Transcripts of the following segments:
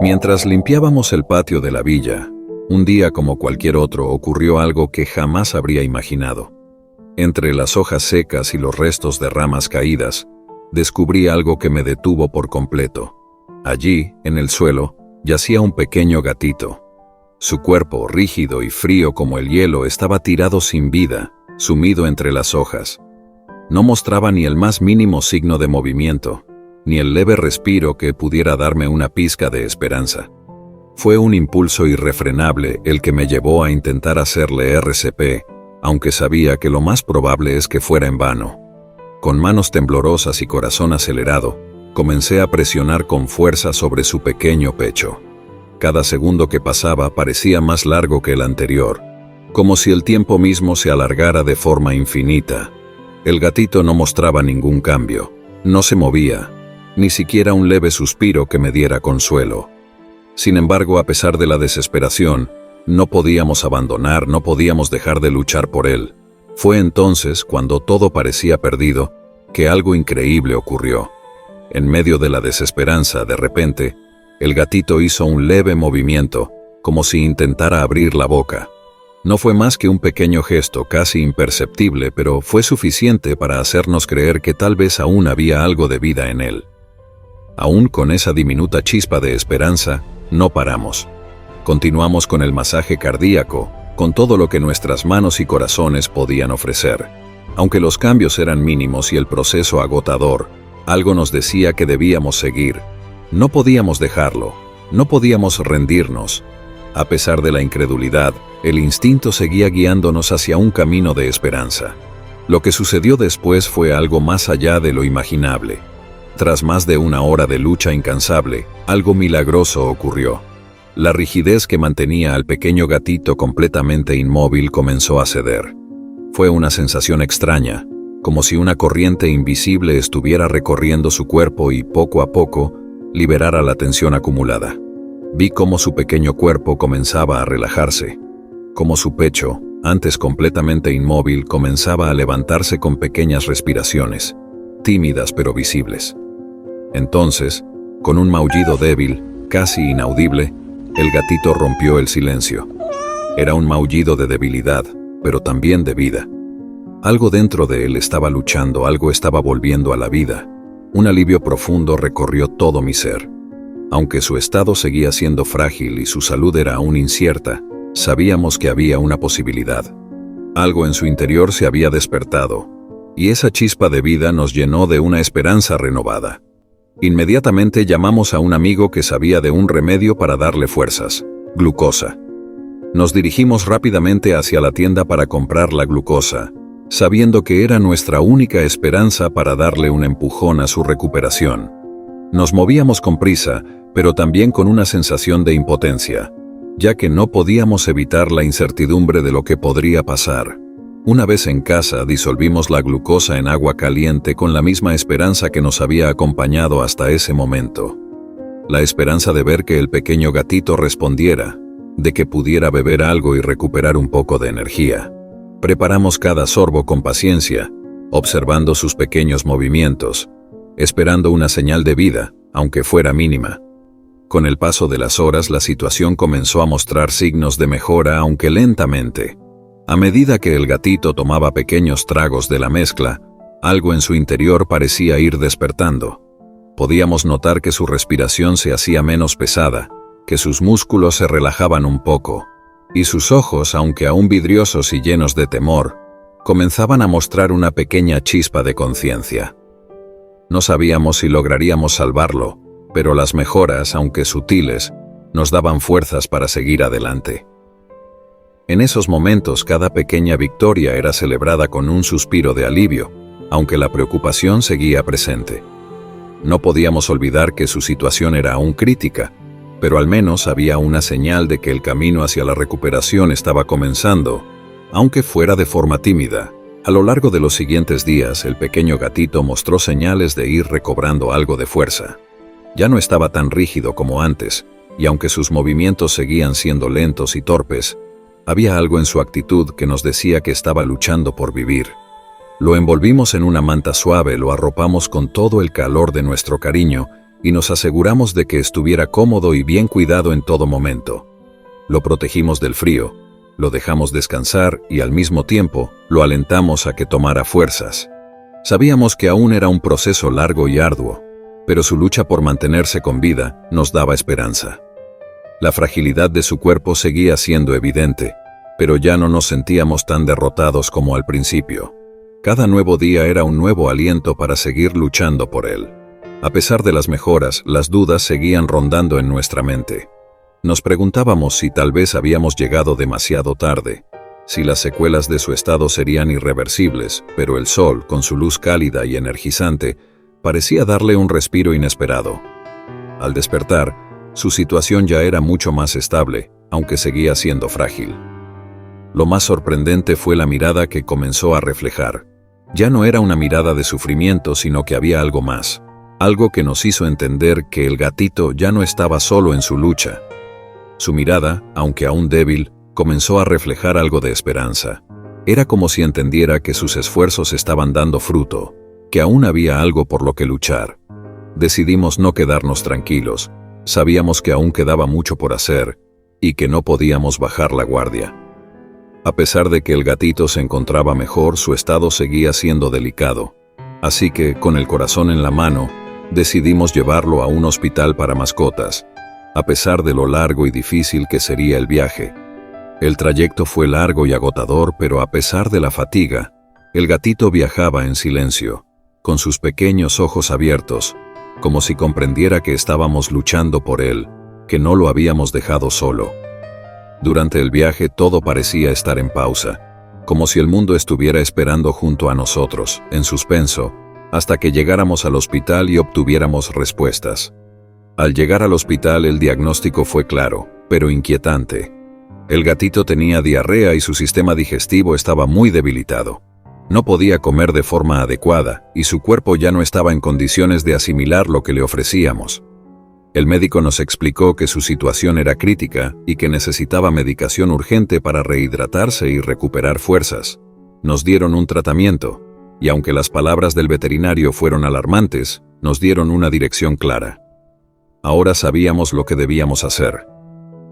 Mientras limpiábamos el patio de la villa, un día como cualquier otro ocurrió algo que jamás habría imaginado. Entre las hojas secas y los restos de ramas caídas, descubrí algo que me detuvo por completo. Allí, en el suelo, yacía un pequeño gatito. Su cuerpo, rígido y frío como el hielo, estaba tirado sin vida, sumido entre las hojas. No mostraba ni el más mínimo signo de movimiento, ni el leve respiro que pudiera darme una pizca de esperanza. Fue un impulso irrefrenable el que me llevó a intentar hacerle RCP, aunque sabía que lo más probable es que fuera en vano. Con manos temblorosas y corazón acelerado, comencé a presionar con fuerza sobre su pequeño pecho. Cada segundo que pasaba parecía más largo que el anterior, como si el tiempo mismo se alargara de forma infinita. El gatito no mostraba ningún cambio, no se movía, ni siquiera un leve suspiro que me diera consuelo. Sin embargo, a pesar de la desesperación, no podíamos abandonar, no podíamos dejar de luchar por él. Fue entonces, cuando todo parecía perdido, que algo increíble ocurrió. En medio de la desesperanza, de repente, el gatito hizo un leve movimiento, como si intentara abrir la boca. No fue más que un pequeño gesto casi imperceptible, pero fue suficiente para hacernos creer que tal vez aún había algo de vida en él. Aún con esa diminuta chispa de esperanza, no paramos. Continuamos con el masaje cardíaco, con todo lo que nuestras manos y corazones podían ofrecer. Aunque los cambios eran mínimos y el proceso agotador, algo nos decía que debíamos seguir. No podíamos dejarlo, no podíamos rendirnos. A pesar de la incredulidad, el instinto seguía guiándonos hacia un camino de esperanza. Lo que sucedió después fue algo más allá de lo imaginable. Tras más de una hora de lucha incansable, algo milagroso ocurrió. La rigidez que mantenía al pequeño gatito completamente inmóvil comenzó a ceder. Fue una sensación extraña, como si una corriente invisible estuviera recorriendo su cuerpo y, poco a poco, liberara la tensión acumulada. Vi cómo su pequeño cuerpo comenzaba a relajarse, cómo su pecho, antes completamente inmóvil, comenzaba a levantarse con pequeñas respiraciones, tímidas pero visibles. Entonces, con un maullido débil, casi inaudible, el gatito rompió el silencio. Era un maullido de debilidad, pero también de vida. Algo dentro de él estaba luchando, algo estaba volviendo a la vida. Un alivio profundo recorrió todo mi ser. Aunque su estado seguía siendo frágil y su salud era aún incierta, sabíamos que había una posibilidad. Algo en su interior se había despertado, y esa chispa de vida nos llenó de una esperanza renovada. Inmediatamente llamamos a un amigo que sabía de un remedio para darle fuerzas: glucosa. Nos dirigimos rápidamente hacia la tienda para comprar la glucosa, sabiendo que era nuestra única esperanza para darle un empujón a su recuperación. Nos movíamos con prisa, pero también con una sensación de impotencia, ya que no podíamos evitar la incertidumbre de lo que podría pasar. Una vez en casa, disolvimos la glucosa en agua caliente con la misma esperanza que nos había acompañado hasta ese momento. La esperanza de ver que el pequeño gatito respondiera, de que pudiera beber algo y recuperar un poco de energía. Preparamos cada sorbo con paciencia, observando sus pequeños movimientos, esperando una señal de vida, aunque fuera mínima. Con el paso de las horas, la situación comenzó a mostrar signos de mejora, aunque lentamente. A medida que el gatito tomaba pequeños tragos de la mezcla, algo en su interior parecía ir despertando. Podíamos notar que su respiración se hacía menos pesada, que sus músculos se relajaban un poco, y sus ojos, aunque aún vidriosos y llenos de temor, comenzaban a mostrar una pequeña chispa de conciencia. No sabíamos si lograríamos salvarlo, pero las mejoras, aunque sutiles, nos daban fuerzas para seguir adelante. En esos momentos, cada pequeña victoria era celebrada con un suspiro de alivio, aunque la preocupación seguía presente. No podíamos olvidar que su situación era aún crítica, pero al menos había una señal de que el camino hacia la recuperación estaba comenzando, aunque fuera de forma tímida. A lo largo de los siguientes días, el pequeño gatito mostró señales de ir recobrando algo de fuerza. Ya no estaba tan rígido como antes, y aunque sus movimientos seguían siendo lentos y torpes, había algo en su actitud que nos decía que estaba luchando por vivir. Lo envolvimos en una manta suave, lo arropamos con todo el calor de nuestro cariño y nos aseguramos de que estuviera cómodo y bien cuidado en todo momento. Lo protegimos del frío, lo dejamos descansar y al mismo tiempo lo alentamos a que tomara fuerzas. Sabíamos que aún era un proceso largo y arduo, pero su lucha por mantenerse con vida nos daba esperanza. La fragilidad de su cuerpo seguía siendo evidente, pero ya no nos sentíamos tan derrotados como al principio. Cada nuevo día era un nuevo aliento para seguir luchando por él. A pesar de las mejoras, las dudas seguían rondando en nuestra mente. Nos preguntábamos si tal vez habíamos llegado demasiado tarde, si las secuelas de su estado serían irreversibles, pero el sol, con su luz cálida y energizante, parecía darle un respiro inesperado. Al despertar, su situación ya era mucho más estable, aunque seguía siendo frágil. Lo más sorprendente fue la mirada que comenzó a reflejar. Ya no era una mirada de sufrimiento, sino que había algo más. Algo que nos hizo entender que el gatito ya no estaba solo en su lucha. Su mirada, aunque aún débil, comenzó a reflejar algo de esperanza. Era como si entendiera que sus esfuerzos estaban dando fruto, que aún había algo por lo que luchar. Decidimos no quedarnos tranquilos. Sabíamos que aún quedaba mucho por hacer y que no podíamos bajar la guardia. A pesar de que el gatito se encontraba mejor, su estado seguía siendo delicado. Así que, con el corazón en la mano, decidimos llevarlo a un hospital para mascotas, a pesar de lo largo y difícil que sería el viaje. El trayecto fue largo y agotador, pero a pesar de la fatiga, el gatito viajaba en silencio, con sus pequeños ojos abiertos, como si comprendiera que estábamos luchando por él, que no lo habíamos dejado solo. Durante el viaje todo parecía estar en pausa, como si el mundo estuviera esperando junto a nosotros, en suspenso, hasta que llegáramos al hospital y obtuviéramos respuestas. Al llegar al hospital el diagnóstico fue claro, pero inquietante. El gatito tenía diarrea y su sistema digestivo estaba muy debilitado. No podía comer de forma adecuada y su cuerpo ya no estaba en condiciones de asimilar lo que le ofrecíamos. El médico nos explicó que su situación era crítica y que necesitaba medicación urgente para rehidratarse y recuperar fuerzas. Nos dieron un tratamiento, y aunque las palabras del veterinario fueron alarmantes, nos dieron una dirección clara. Ahora sabíamos lo que debíamos hacer.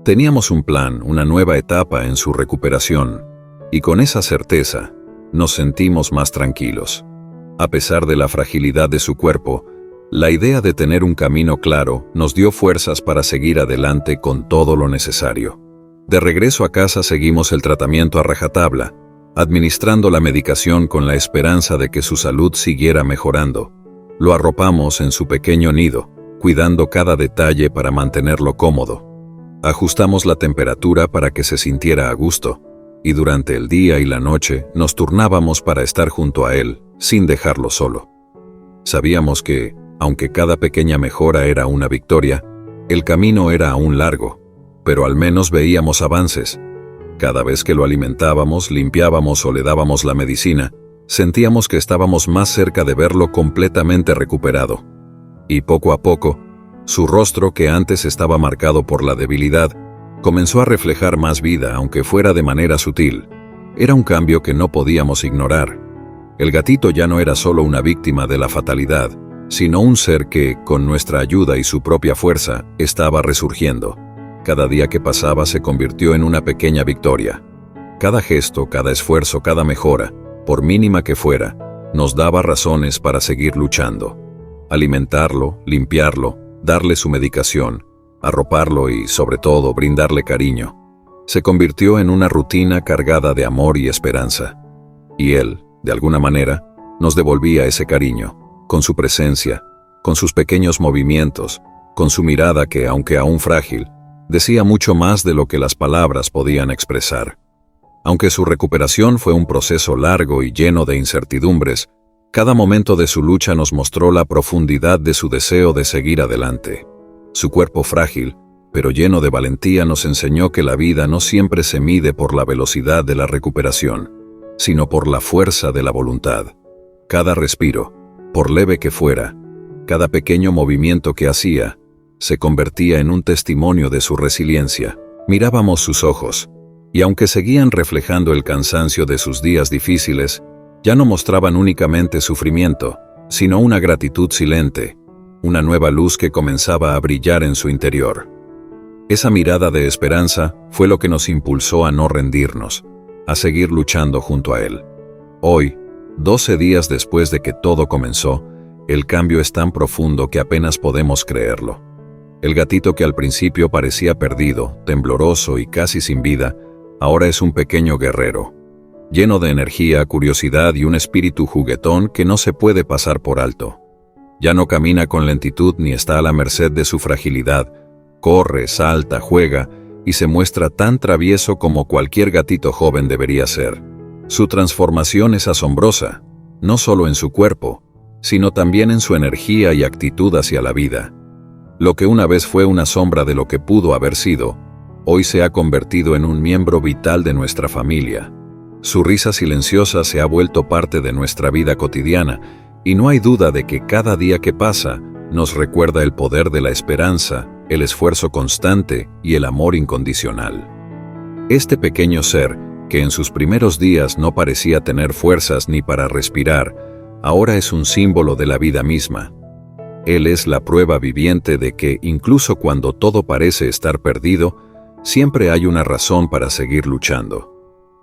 Teníamos un plan, una nueva etapa en su recuperación, y con esa certeza, nos sentimos más tranquilos. A pesar de la fragilidad de su cuerpo, la idea de tener un camino claro nos dio fuerzas para seguir adelante con todo lo necesario. De regreso a casa seguimos el tratamiento a rajatabla, administrando la medicación con la esperanza de que su salud siguiera mejorando. Lo arropamos en su pequeño nido, cuidando cada detalle para mantenerlo cómodo. Ajustamos la temperatura para que se sintiera a gusto, y durante el día y la noche nos turnábamos para estar junto a él, sin dejarlo solo. Sabíamos que, aunque cada pequeña mejora era una victoria, el camino era aún largo, pero al menos veíamos avances. Cada vez que lo alimentábamos, limpiábamos o le dábamos la medicina, sentíamos que estábamos más cerca de verlo completamente recuperado. Y poco a poco, su rostro, que antes estaba marcado por la debilidad, comenzó a reflejar más vida, aunque fuera de manera sutil. Era un cambio que no podíamos ignorar. El gatito ya no era solo una víctima de la fatalidad, sino un ser que, con nuestra ayuda y su propia fuerza, estaba resurgiendo. Cada día que pasaba se convirtió en una pequeña victoria. Cada gesto, cada esfuerzo, cada mejora, por mínima que fuera, nos daba razones para seguir luchando. Alimentarlo, limpiarlo, darle su medicación, arroparlo y, sobre todo, brindarle cariño, se convirtió en una rutina cargada de amor y esperanza. Y él, de alguna manera, nos devolvía ese cariño, con su presencia, con sus pequeños movimientos, con su mirada que, aunque aún frágil, decía mucho más de lo que las palabras podían expresar. Aunque su recuperación fue un proceso largo y lleno de incertidumbres, cada momento de su lucha nos mostró la profundidad de su deseo de seguir adelante. Su cuerpo frágil, pero lleno de valentía, nos enseñó que la vida no siempre se mide por la velocidad de la recuperación, sino por la fuerza de la voluntad. Cada respiro, por leve que fuera, cada pequeño movimiento que hacía, se convertía en un testimonio de su resiliencia. Mirábamos sus ojos, y aunque seguían reflejando el cansancio de sus días difíciles, ya no mostraban únicamente sufrimiento, sino una gratitud silente, una nueva luz que comenzaba a brillar en su interior. Esa mirada de esperanza fue lo que nos impulsó a no rendirnos, a seguir luchando junto a él. Hoy, 12 días después de que todo comenzó, el cambio es tan profundo que apenas podemos creerlo. El gatito que al principio parecía perdido, tembloroso y casi sin vida, ahora es un pequeño guerrero, lleno de energía, curiosidad y un espíritu juguetón que no se puede pasar por alto. Ya no camina con lentitud ni está a la merced de su fragilidad. Corre, salta, juega y se muestra tan travieso como cualquier gatito joven debería ser. Su transformación es asombrosa, no solo en su cuerpo, sino también en su energía y actitud hacia la vida. Lo que una vez fue una sombra de lo que pudo haber sido, hoy se ha convertido en un miembro vital de nuestra familia. Su risa silenciosa se ha vuelto parte de nuestra vida cotidiana, y no hay duda de que cada día que pasa nos recuerda el poder de la esperanza, el esfuerzo constante y el amor incondicional. Este pequeño ser, que en sus primeros días no parecía tener fuerzas ni para respirar, ahora es un símbolo de la vida misma. Él es la prueba viviente de que, incluso cuando todo parece estar perdido, siempre hay una razón para seguir luchando.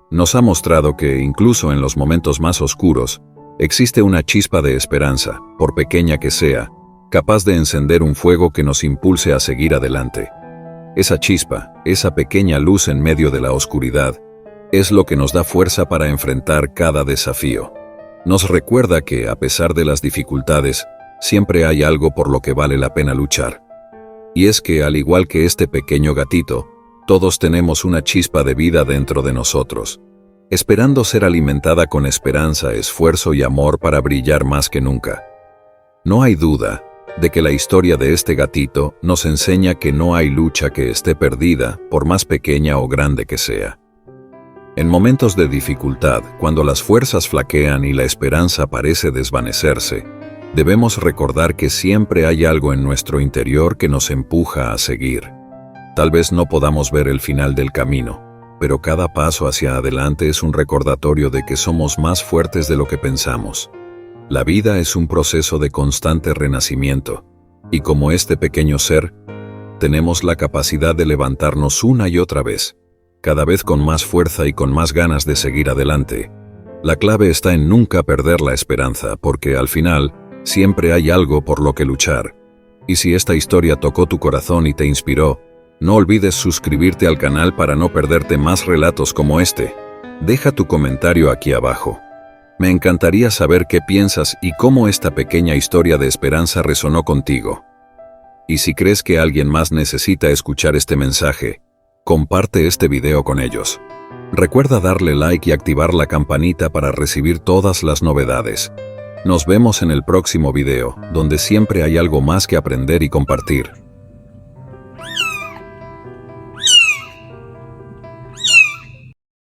Nos ha mostrado que, incluso en los momentos más oscuros, existe una chispa de esperanza, por pequeña que sea, capaz de encender un fuego que nos impulse a seguir adelante. Esa chispa, esa pequeña luz en medio de la oscuridad, es lo que nos da fuerza para enfrentar cada desafío. Nos recuerda que, a pesar de las dificultades, siempre hay algo por lo que vale la pena luchar. Y es que, al igual que este pequeño gatito, todos tenemos una chispa de vida dentro de nosotros, esperando ser alimentada con esperanza, esfuerzo y amor para brillar más que nunca. No hay duda de que la historia de este gatito nos enseña que no hay lucha que esté perdida, por más pequeña o grande que sea. En momentos de dificultad, cuando las fuerzas flaquean y la esperanza parece desvanecerse, debemos recordar que siempre hay algo en nuestro interior que nos empuja a seguir. Tal vez no podamos ver el final del camino, pero cada paso hacia adelante es un recordatorio de que somos más fuertes de lo que pensamos. La vida es un proceso de constante renacimiento, y como este pequeño ser, tenemos la capacidad de levantarnos una y otra vez, cada vez con más fuerza y con más ganas de seguir adelante. La clave está en nunca perder la esperanza, porque al final, siempre hay algo por lo que luchar. Y si esta historia tocó tu corazón y te inspiró, no olvides suscribirte al canal para no perderte más relatos como este. Deja tu comentario aquí abajo. Me encantaría saber qué piensas y cómo esta pequeña historia de esperanza resonó contigo. Y si crees que alguien más necesita escuchar este mensaje, comparte este video con ellos. Recuerda darle like y activar la campanita para recibir todas las novedades. Nos vemos en el próximo video, donde siempre hay algo más que aprender y compartir.